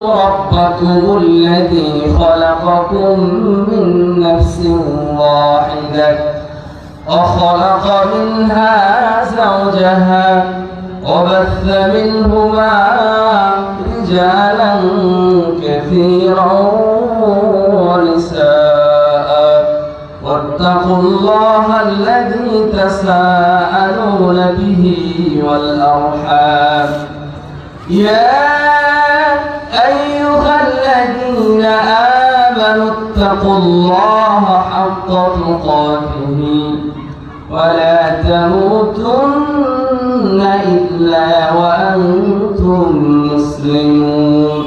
ربكم الذي خلقكم من نفس واحدة وخلق منها زوجها وبث منهما رجالا كثيرا ونساء واتقوا الله الذي تساءلون به والأرحام يا أيها الذين آمنوا اتقوا الله حق تقاته ولا تموتن إلا وأنتم مسلمون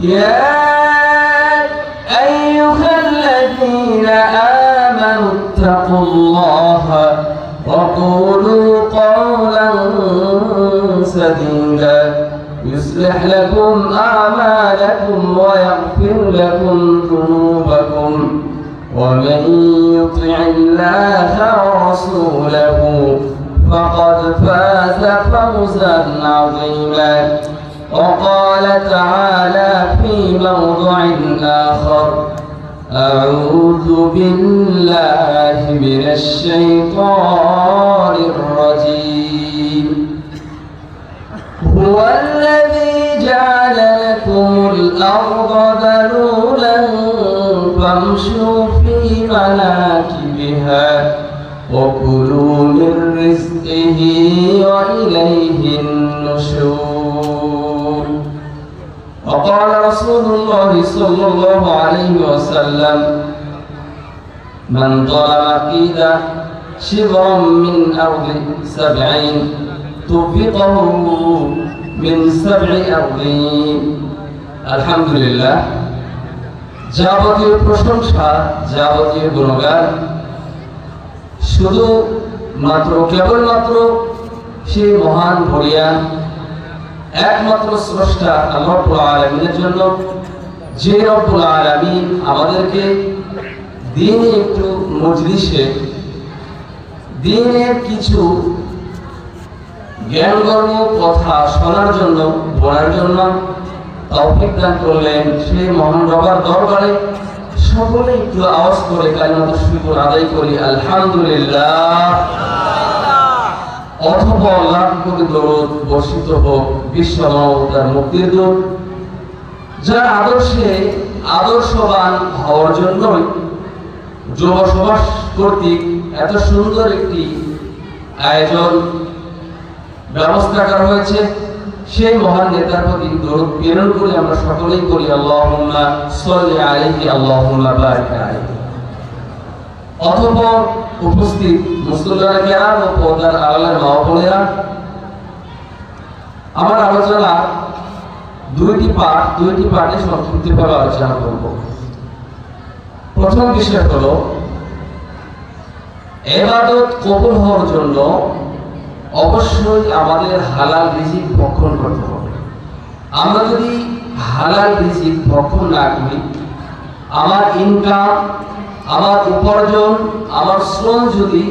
يا أيها الذين آمنوا اتقوا الله وقولوا قولا سديدا يصلح لكم أعمالكم ويغفر لكم ذنوبكم ومن يطع الله ورسوله فقد فاز فوزا عظيما وقال تعالى في موضع آخر أعوذ بالله من الشيطان الرجيم هو الذي جعل لكم الأرض ذلولا فامشوا في مناكبها وكلوا من رزقه وإليه النشور وقال رسول الله صلى الله عليه وسلم من ظلم قيد شبرا من أرض 70 توفقه من 7 أرضين আলহামদুলিল্লাহ যাবতীয় প্রশংসা যাবতীয় গুণগান শুধু কেবলমাত্র সেই মহান ভরিয়ান একমাত্র স্রষ্টা আল্লাহ রাব্বুল আলামিনের জন্য যে রব্বুল আলামিন আমাদেরকে দিনে একটু মজলিসে দিনের কিছু জ্ঞানগর্ভ কথা শোনার জন্য বলার জন্য তৌফিক দান করলেন। সেই মহান রবের দরবারে সকলে একটু আওয়াজ করে কালিমাত শুকর আদায় করি আলহামদুলিল্লাহ। অথবা লাখ কোটি দরুদ বর্ষিত হোক বিশ্ব মানবতার মুক্তির দূত যার আদর্শে আদর্শবান হওয়ার জন্যই যুব সমাজ কর্তৃক এত সুন্দর একটি আয়োজন ব্যবস্থা করা হয়েছে। সেই মহান নেতার প্রতি দরুদ প্রেরণ করে আমরা সকলেই করি আল্লাহুম্মা সাল্লি আলাইহি আল্লাহুম্মা বারিক আলাইহি। অতঃপর উপস্থিত মুসলিমরা কিরাম ও পর্দার আড়ালের মা ও বোনেরা, আমার আলোচনা দুইটি পার্টে সংক্ষিপ্তভাবে আলোচনা করব। প্রথম বিষয় হলো ইবাদত কবুল হওয়ার জন্য অবশ্যই আমাদের হালাল রিজিক ভক্ষণ করতে হবে। আমরা যদি হালাল রিজিক ভক্ষণ না করি, আমার ইনকাম, আমার উপার্জন, আমার শ্রম যদি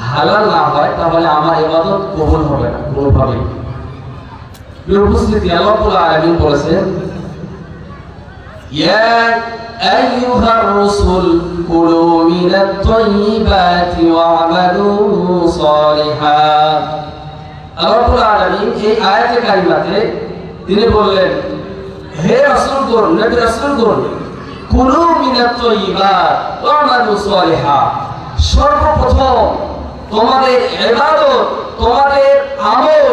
হালাল না হয়, তাহলে আমার ইবাদত কবুল হবে না কোনোভাবেই। উপস্থিতি আল্লাহ রাব্বুল আলামিন বলেছেন, ইয়া আইয়ুহার রাসূল কুলু মিনাত তাইয়্যিবাতি ওয়া'মালু সালিহান। আল্লাহ রাব্বুল আলামিন এই আয়াতে কারিমাতে তিনি বললেন, হে রাসূলগণ, নবী রাসূলগণ, কুলু মিনাত তাইয়্যিবাত ওয়া'মালু সালিহান। সর্বপ্রথম তোমাদের ইবাদত, তোমাদের আমল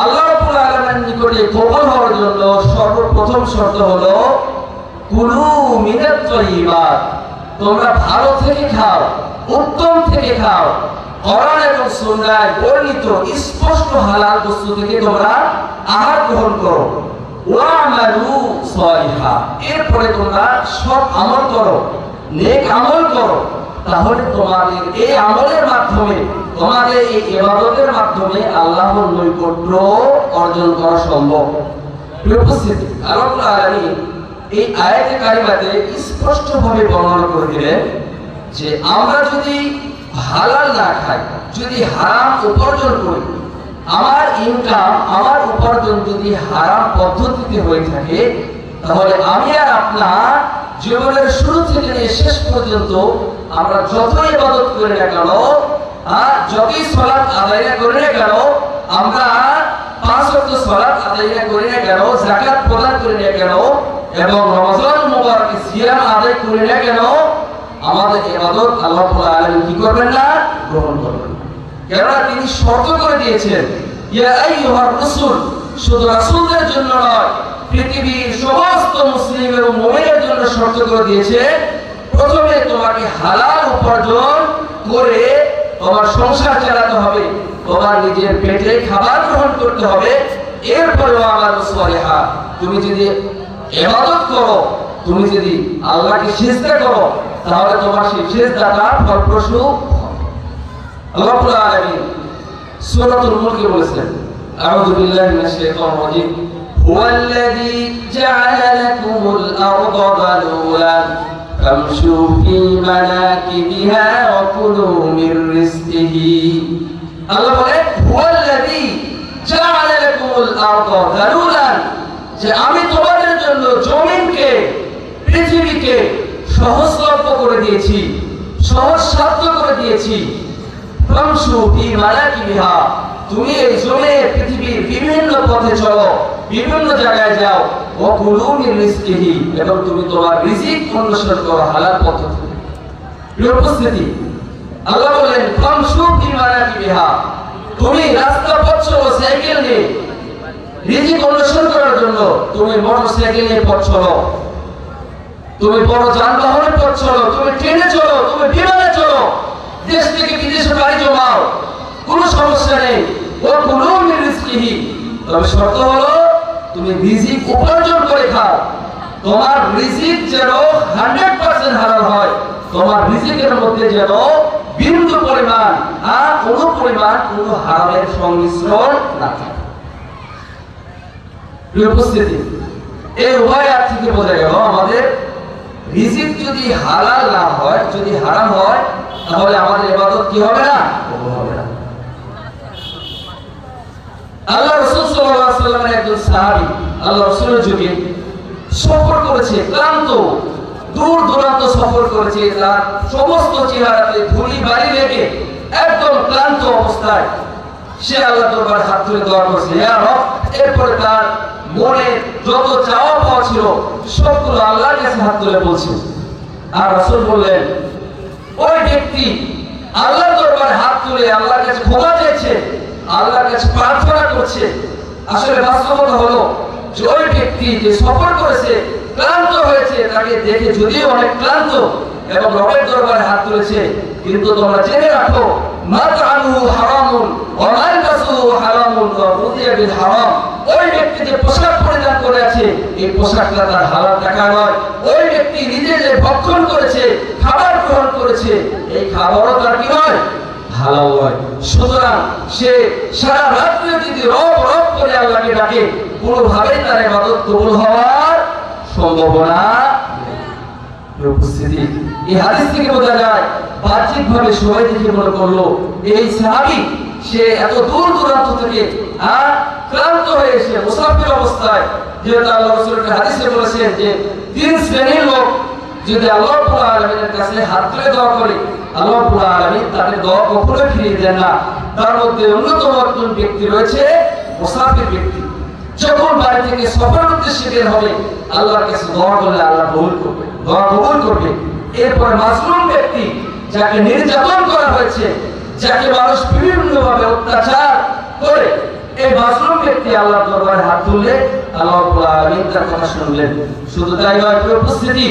আল্লাহ রাব্বুল আলামিনের নিকটে কবুল হওয়ার জন্য সর্বপ্রথম শর্ত হলো কুলু মিনাত তাইয়্যিবাত। তোমরা ভালো থেকে খাও, উত্তম থেকে খাও। কোরআন এবং সুন্নাহয় বর্ণিত স্পষ্ট হালাল বস্তু থেকে তোমরা আহার গ্রহণ করো। ওয়া'মালু সালিহা, এরপরে তোমরা সৎ আমল করো, নেক আমল করো। তাহলে তোমাদের এই আমলের মাধ্যমে, তোমাদের এই ইবাদতের মাধ্যমে আল্লাহর নৈকট্য অর্জন করা সম্ভব। উপস্থিতি আল্লাহ রাব্বুল আলামিন এই আয়াতে কারিমাতে স্পষ্টভাবে বর্ণনা করে দিলেন যে আমরা যদি হালাল না খাই, যদি হারাম উপার্জন করি, আমার ইনকাম, আমার উপার্জন যদি হারাম পদ্ধতিতে হয়ে থাকে, তাহলে আমি আর আপনার জীবনের শুরু থেকে নিয়ে শেষ পর্যন্ত আমরা যতই ইবাদত করি না কেন, যতই সালাত আদায় করি না কেন, আমরা 5 ওয়াক্ত সালাত আদায় করি না কেন, যাকাত প্রদান করি না কেন, এবং রমজান মুবারকে সিয়াম আদায় করি না কেন, আমাদের ইবাদত আল্লাহ রাব্বুল আলামিন কি করবেন না? গ্রহণ করবেন না। কেননা তিনি শর্ত করে দিয়েছেন, ইয়া আইয়ুহার রাসূল, শুধু রাসূলদের জন্য নয়, পৃথিবীর সমস্ত মুসলিম এবং মুমিনের জন্য শর্ত করে দিয়েছে, প্রথমে তোমাকে হালাল উপার্জন করে তোমার সংসার চালাতে হবে, তোমার নিজের পেটে খাবার গ্রহণ করতে হবে, এরপরে আমাল সালিহা, তুমি যদি ইবাদত করো, তুমি যদি আল্লাহকে সিজদা করো, তাহলে তোমার সেই সিজদাটা ফলপ্রসূ হবে। আল্লাহ রাব্বুল আলামিন সূরাতুল মুলকে বলেছেন, আউযু বিল্লাহি মিনাশ শাইতানির রাজীম, হুয়াল্লাযী জাআলা লাকুমুল আরদা যালুলান ফামশু ফী মানাকিবিহা ওয়া কুলু মির রিজকিহি। আল্লাহ বলে, হুয়াল্লাযী জাআলা লাকুমুল আরদা যালুলান, যে আমি তোমাদের জন্য জমিনকে, পৃথিবীকে সহজলভ্য করে দিয়েছি, সহজসাধ্য করে দিয়েছি। ফামশু ফী মানাকিবিহা, তুমি এই জমিনে পৃথিবীর বিভিন্ন পথে চলো, বিভিন্ন জায়গায় যাও, ওয়া কুলু মির রিজকিহি, এবং তুমি তোমার রিজিক অন্বেষণ করো হালাল পদ্ধতি। প্রিয় উপস্থিতি, আল্লাহ বলেন ফামশু ফী মানাকিবিহা, তুমি রাস্তা পথ চলো সাইকেল নিয়ে রিজিক অন্বেষণ করার জন্য, তুমি মোটরসাইকেল নিয়ে পথ চলো, তুমি বড় যানবাহনের পথ চলো, তুমি ট্রেনে চলো, তুমি বিমানে চলো, দেশ থেকে বিদেশে বাড়ি জমাও, কোনো সমস্যা নেই। ও কুলু মির রিজকিহি, তবে শর্ত হলো তুমি রিজিক উপার্জন করে খাও, তোমার রিজিক যেন 100% হালাল হয়, তোমার রিজিকের মধ্যে যেন বিন্দু পরিমাণ কোনো পরিমাণ কোনো হারামের সংমিশ্রণ না থাকে। প্রিয় উপস্থিতি, এই উভয় আয়াত থেকে বোঝা গেল আমাদের রিজিক যদি হালাল না হয়, যদি হারাম হয়, তাহলে আমাদের ইবাদত কি হবে না? হবে না। আল্লাহ রাসূল সাল্লাল্লাহু আলাইহি ওয়াসাল্লামের একজন সাহাবী আল্লাহ রাসূলের যুগে সফর করেছে, ক্লান্ত, দূর দূরান্ত সফর করেছে, তার সমস্ত চেহারাতে ধুলি বালি লেগে একদম ক্লান্ত অবস্থায় সে আল্লাহর দরবারে হাত তুলে দোয়া করছে, ইয়া রব। এরপরে তার মনে যত চাওয়া পাওয়া ছিল সবগুলো আল্লাহর কাছে হাত তুলে বলছে। আর রাসূল বললেন, ওই ব্যক্তি আল্লাহর দরবারে হাত তুলে আল্লাহর কাছে ক্ষমা চাইছে, আল্লাহর কাছে প্রার্থনা করছে। আসলে বাস্তবতা হলো যে ওই ব্যক্তি যে সফর করেছে, ক্লান্ত হয়েছে, তাকে দেখে যদিও অনেক ক্লান্ত এবং রবের দরবারে হাত তুলেছে, কিন্তু তোমরা জেনে রাখো, মাতআমুহু হারামুন ওয়া মালবাসুহু হারামুন ওয়া গুযিয়া বিল হারাম। ওই ব্যক্তি যে পোশাক পরিধান করে আছে, এই পোশাকটা তার হালাল টাকা নয়। ওই ব্যক্তি নিজে যে ভক্ষণ করেছে, খাবার গ্রহণ করেছে, এই খাবারও তার কি নয়? হালাল নয়। সুতরাং সে সারা রাত্রি যদি রব রব করে আল্লাহকে ডাকে, কোনোভাবেই তার ইবাদত কবুল হওয়ার সম্ভাবনা নেই। উপস্থিতি, এই হাদিস থেকে বোঝা যায়, বাহ্যিকভাবে সবাই দেখে মনে করলো এই সাহাবী সে এত দূর দূরান্ত থেকে ক্লান্ত হয়ে এসে মুসাফির অবস্থায়, যেহেতু আল্লাহ রাসূল হাদিসে বলেছেন যে 3 শ্রেণীর লোক যদি আল্লাহ রাব্বুল আলামিনের কাছে হাত তুলে দোয়া করে, আল্লাহ রাব্বুল আলামিন তাদের দোয়া কখনোই ফিরিয়ে দেন না। তার মধ্যে অন্যতম একজন ব্যক্তি রয়েছে মুসাফির ব্যক্তি। যখন বাড়ি থেকে সফর উদ্দেশ্যে বের হবে, আল্লাহর কাছে দোয়া করলে আল্লাহ কবুল করবে, দোয়া কবুল করবে। এরপর মাজলুম ব্যক্তি, যাকে নির্যাতন করা হয়েছে, যাকে মানুষ বিভিন্নভাবে অত্যাচার করে, এই মাজলুম ব্যক্তি আল্লাহর দরবারে হাত তুললে আল্লাহ রাব্বুল আলামিন তার কথা শুনলেন। শুধু তাই নয়, প্রিয় উপস্থিতি,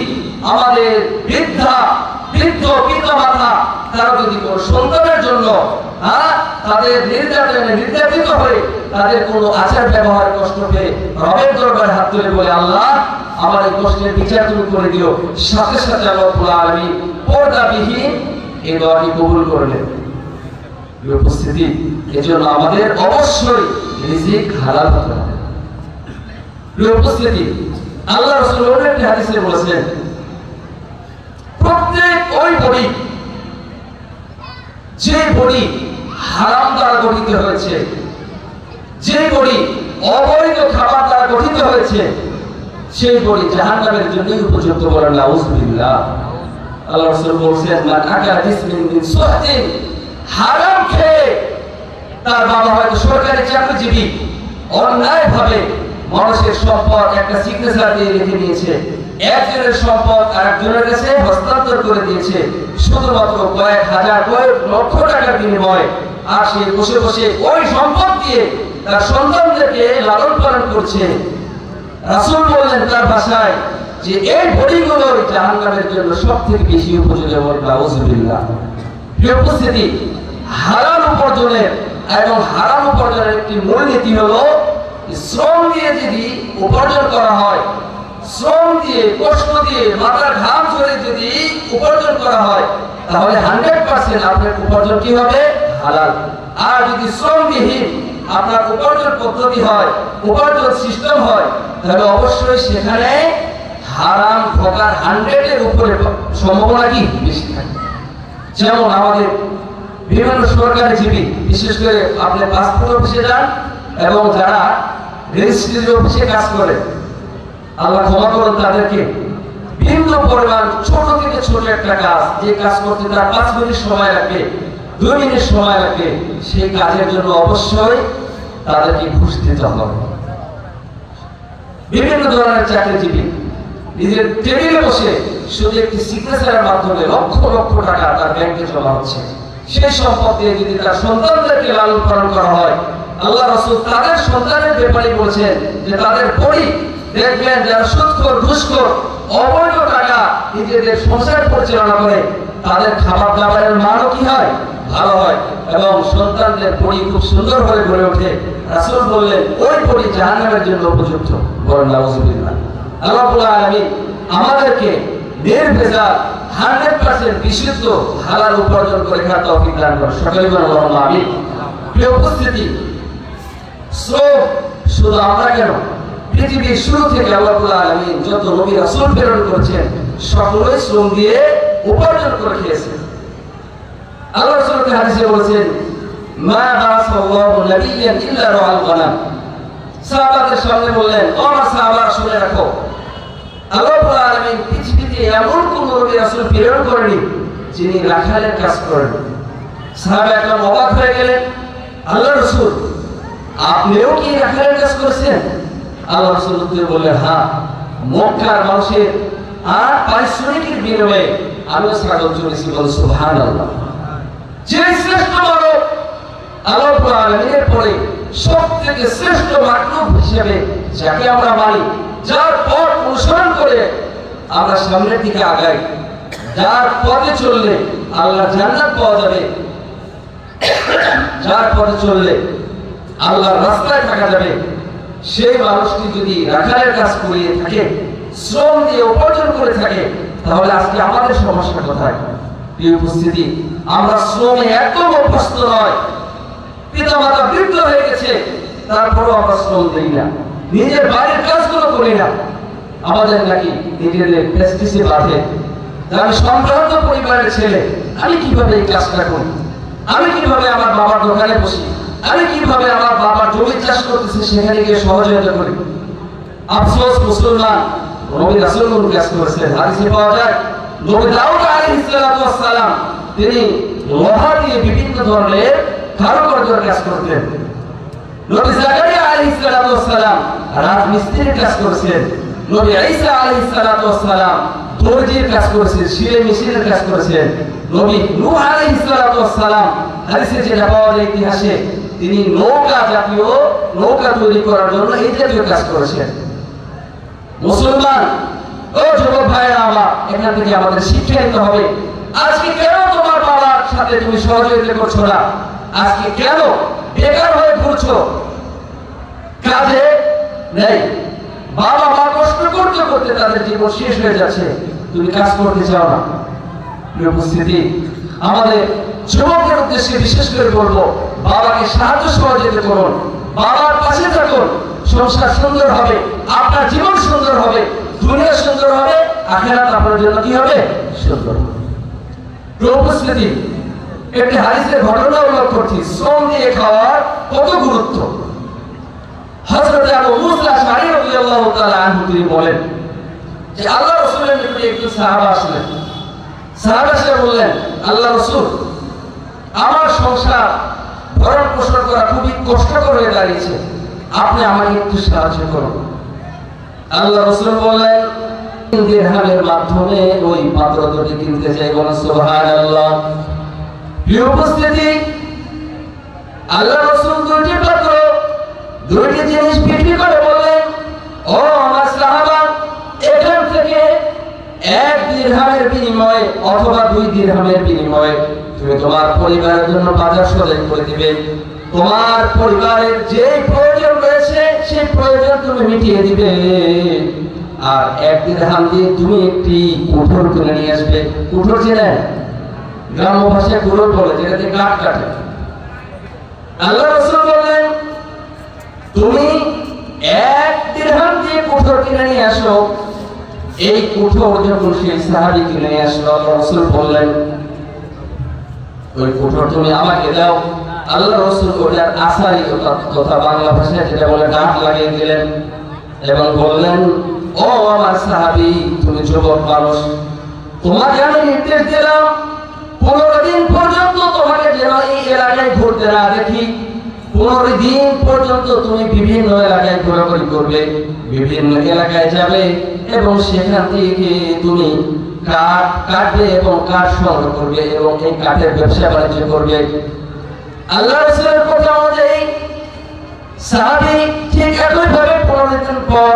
আমাদের বৃদ্ধ পিতামাতা তারা যদি কোনো সন্তানের জন্য তাদের নির্যাতিত হয়ে তাদের কোনো আচার ব্যবহার কষ্ট পেয়ে রবের দরবারে হাত তুলে বলে, আল্লাহ আমার এই কষ্টের বিচার তুমি করে দিও, সাথে সাথে আল্লাহ রাব্বুল আলামিন পর্দাবিহীন এই দোয়াটি কবুল করলেন। উপস্থিতি, এজন্য আমাদের অবশ্যই রিজিক হালাল হতে হবে। উপস্থিতি, আল্লাহ রাসূল একটি হাদিসে বলেছেন, প্রত্যেক ওই বডি যে বডি হারাম দ্বারা গঠিত হয়েছে, যে বড়ি অবৈধ খাবার দ্বারা গঠিত হয়েছে সেই বড়ি জাহান্নামের জন্যই উপযুক্ত। বলেন নাউযুবিল্লাহ। আল্লাহ রাসূল বলেছেন, মান আকালা বিসমিন মিন সুহতিন, হারাম খেয়ে, তার বাবা হয়তো সরকারি চাকরিজীবী, অন্যায় ভাবে মানুষের সম্পদ একটা সিগনেচার দিয়ে রেখে দিয়েছে, একজনের সম্পদ আরেকজনের কাছে হস্তান্তর করে দিয়েছে শুধুমাত্র কয়েক হাজার কয়েক লক্ষ টাকার বিনিময়ে, আর সে বসে বসে ওই সম্পদ দিয়ে তার সন্তানদেরকে লালন পালন করছে। রাসূল বললেন তার ভাষায় যে এই বড়িগুলো জাহান্নামের জন্য সবথেকে বেশি উপযোগী। নাউযুবিল্লাহ। প্রিয় উপস্থিতি, হারাম উপার্জনের এবং হারাম উপার্জনের একটি মূলনীতি হলো শ্রম দিয়ে যদি উপার্জন করা হয়, শ্রম দিয়ে কষ্ট দিয়ে মাথার ঘাম ঝরে যদি উপার্জন করা হয়, তাহলে 100% আপনার উপার্জন কি হবে? হালাল। আর যদি শ্রমবিহীন আপনার উপার্জন পদ্ধতি হয়, উপার্জন সিস্টেম হয়, তাহলে অবশ্যই সেখানে হারাম ঢোকার 100-এর উপরে সম্ভাবনা কি বেশি থাকে। যেমন আমাদের বিভিন্ন সরকারি জীবী, বিশেষ করে আপনি পাসপোর্ট অফিসে যান এবং যারা রেজিস্ট্রি অফিসে কাজ করে, আল্লাহ ক্ষমা করুন তাদেরকে, বিন্দু পরিমাণ ছোট থেকে ছোট একটা কাজ, যে কাজ করতে তার 5 মিনিট সময় লাগবে, 2 মিনিট সময় লাগবে, সেই কাজের জন্য অবশ্যই তাদেরকে ঘুষ দিতে হবে। বিভিন্ন ধরনের চাকরিজীবী নিজের টেবিলে বসে শুধু একটি সিগনেচারের মাধ্যমে লক্ষ লক্ষ টাকা তার ব্যাংকে জমা হচ্ছে। সেই সম্পদ দিয়ে যদি তার সন্তানদেরকে লালন পালন করা হয়, আল্লাহ রাসূল তাদের সন্তানের ব্যাপারে বলেছেন যে তাদের পরি দেখবেন যারা সুদখোর ঘুষখোর অবৈধ টাকা নিজেদের সংসার পরিচালনা করে, তাদের খাবার দাবারের মানও কি হয়? ভালো হয়, এবং সন্তানদের পরি খুব সুন্দর ভাবে গড়ে ওঠে। রাসূল বললেন ওই পরি জাহান্নামের জন্য উপযুক্ত। বলেন নাউযুবিল্লাহ। আল্লাহ রাব্বুল আলামিন আমাদেরকে নির্ভেজাল 100% বিশুদ্ধ হালাল উপার্জন করে খাওয়ার তৌফিক দান করুন। সকলে বলেন আল্লাহুম্মা আমিন। প্রিয় উপস্থিতি, শ্রম শুধু আমরা কেন, পৃথিবীর শুরু থেকে আল্লাহ রাব্বুল আলামিন যত নবী রাসূল প্রেরণ করেছেন সকলেই শ্রম দিয়ে উপার্জন করে খেয়েছেন। আল্লাহ রাসূল হাদিসে বলেছেন, মা বাসাল্লাহু নাবিয়্যান ইল্লা রাআল গনাম। সাহাবাদের সামনে বললেন, ও আমার সাহাবারা শুনে রাখো, আল্লাহ রাব্বুল আলামিন পৃথিবীতে এমন কোন নবী রাসূল প্রেরণ করেনি যিনি রাখালের কাজ করেন। সাহাবা একদম অবাক হয়ে গেলেন, আল্লাহ রাসূল আপনিও কি রাখালের কাজ করেছেন? আল্লাহ রাসূল উত্তরে বললেন, হ্যাঁ, মক্কার মানুষের পারিশ্রমিকের বিনিময়ে আমিও ছাগল চড়েছি। বল সুবহানাল্লাহ। যে শ্রেষ্ঠ মানব আল্লাহ রাব্বুল আলামিনের পরে সবথেকে শ্রেষ্ঠ মাখলুক হিসেবে যাকে আমরা মানি, যার পথ অনুসরণ করে আমরা সামনের দিকে আগাই, যার পথে চললে আল্লাহর জান্নাত পাওয়া যাবে, যার পথে চললে আল্লাহর রাস্তায় থাকা যাবে, সেই মানুষটি যদি রাখালের কাজ করিয়ে থাকে, শ্রম দিয়ে উপার্জন করে থাকে, তাহলে আজকে আমাদের সমস্যা কোথায়? প্রিয় উপস্থিতি, আমরা শ্রমে একদম অভ্যস্ত নয়। পিতা মাতা বৃদ্ধ হয়ে গেছে, তারপরেও আমরা শ্রম দিই না, নিজের বাড়ির কাজগুলো করি না। আমাদের নাকি নিজেদের প্রেস্টিজে বাঁধে, আমি সম্ভ্রান্ত পরিবারের ছেলে, আমি কিভাবে এই কাজটা করি, আমি কিভাবে আমার বাবার দোকানে বসি, আমি কিভাবে আমার বাবা জমি চাষ করতেছে সেখানে গিয়ে সহযোগিতা করি। আফসোস, মুসলমান নবী রাসূল কোন কাজ করেছেন? হাদিসে পাওয়া যায় নবী দাউদ আলাইহিস সালাম তিনি লোহা দিয়ে বিভিন্ন ধরনের কারুকার্যের কাজ করতেন। নবী জাকারিয়া আলাইহিস সালাম রাজমিস্ত্রির কাজ করেছেন। নবী ঈসা আলাইহিস সালাম দর্জির কাজ করেছেন, সেলাই মেশিনের কাজ করেছেন। নবী নূহ আলাইহিস সালাম হাদিসে যেটা পাওয়া যায় ইতিহাসে, তিনি নৌকা জাতীয় নৌকা তৈরি করার জন্য এই জাতীয় কাজ করেছেন। মুসলমান ও যুবক ভাইরা আমার, এখান থেকে আমাদের শিক্ষা নিতে হবে। আজকে কেন তোমার বাবার সাথে তুমি সহযোগিতা করছো না? আজকে কেন বেকার হয়ে ঘুরছো? কাজে নেই, বাবা মা কষ্ট করতে করতে তাদের জীবন শেষ হয়ে যাচ্ছে, তুমি কাজ করতে চাও না। প্রিয় উপস্থিতি, আমাদের যুবকদের উদ্দেশ্যে বিশেষ করে বলবো, বাবাকে সাহায্য সহযোগিতা করুন, বাবার পাশে থাকুন, সংসার সুন্দর হবে, আপনার জীবন সুন্দর হবে, দুনিয়া সুন্দর হবে, আখিরাত আপনার জন্য কি হবে? সুন্দর হবে। প্রিয় উপস্থিতি, একটি হাদিসের ঘটনা উল্লেখ করছি, শ্রম দিয়ে খাওয়ার কত গুরুত্ব। হযরত আবু মুসা আশআরী রাদিয়াল্লাহু তাআলা আনহু তিনি বলেন যে আল্লাহ রাসূলের নিকটে একজন সাহাবা আসলেন। সাহাবা এসে বললেন, আল্লাহ রাসূল, আমার সংসার ভরণ পোষণ করা খুবই কষ্টকর হয়ে দাঁড়িয়েছে, আপনি আমাকে একটু সাহায্য করুন। আল্লাহ রাসূল বললেন, দিরহামের মাধ্যমে ওই পাত্র দুটি কিনতে চাই, বলেন সুবহানাল্লাহ। প্রিয় উপস্থিতি, আল্লাহ রাসূল দুটি পাত্র, দুটি জিনিস বিক্রি করে বললেন, ও আমার সাহাবা, এখান থেকে 1 দিরহামের বিনিময়ে অথবা 2 দিরহামের বিনিময়ে তুমি তোমার পরিবারের জন্য বাজার সদাই করে দিবে। তোমার পরিবারের যে প্রয়োজন রয়েছে সেই প্রয়োজন তুমি মিটিয়ে দিবে। আর 1 দিরহাম দিয়ে তুমি একটি কুঠোর কিনে নিয়ে আসবে। কুঠোর চেনেন? গ্রাম্য ভাষায় কুঠোর বলে, যেটাতে কাঠ কাটে। আল্লাহ রাসূল বললেন, তুমি 1 দিরহাম দিয়ে কুঠোর কিনে নিয়ে আসো। এই কুঠোর যখন সেই সাহাবী কিনে নিয়ে আসলো, আল্লাহ রাসূল বললেন, ওই কুঠোর তুমি আমাকে দাও। আল্লাহ রাসূল ওটার আসারি কথা বাংলা ভাষায় যেটা বলে ডাক লাগিয়ে দিলেন এবং বললেন, ও আমার সাহাবী, তুমি যুবক মানুষ, তোমাকে আমি নির্দেশ দিলাম 15 দিন পর্যন্ত তোমাকে যেন এই এলাকায় ঘুরতে না দেখি। 15 দিন পর্যন্ত তুমি বিভিন্ন এলাকায় ঘোরাঘুরি করবে, বিভিন্ন এলাকায় যাবে এবং সেখান থেকে তুমি কাঠ কাটবে এবং কাঠ সংগ্রহ করবে এবং এই কাঠের ব্যবসা বাণিজ্য করবে। আল্লাহ রাসূলের কথা অনুযায়ী সাহাবী ঠিক একইভাবে 15 দিন পর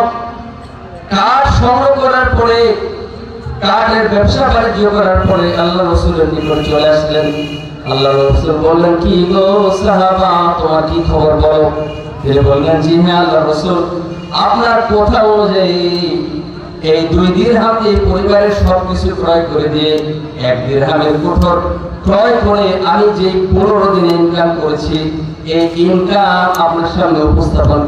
কাঠ সংগ্রহ করার পরে, কাঠের ব্যবসা বাণিজ্য করার পরে আল্লাহ রাসূলের নিকট চলে আসলেন। আল্লাহ রাসূল বললেন, কি গো সাহাবা, তোমার কি খবর বলো? তিনি বললেন, জি হ্যাঁ আল্লাহ রাসূল, আপনার কথা অনুযায়ী এই 2 দিরহাম দিয়ে পরিবারের সবকিছু ক্রয় করে দিয়ে 1 দিরহামের কুঠোর ক্রয় করে আমি যে 15 দিন ইনকাম করেছি, এই ইনকাম আপনার সামনে উপস্থাপন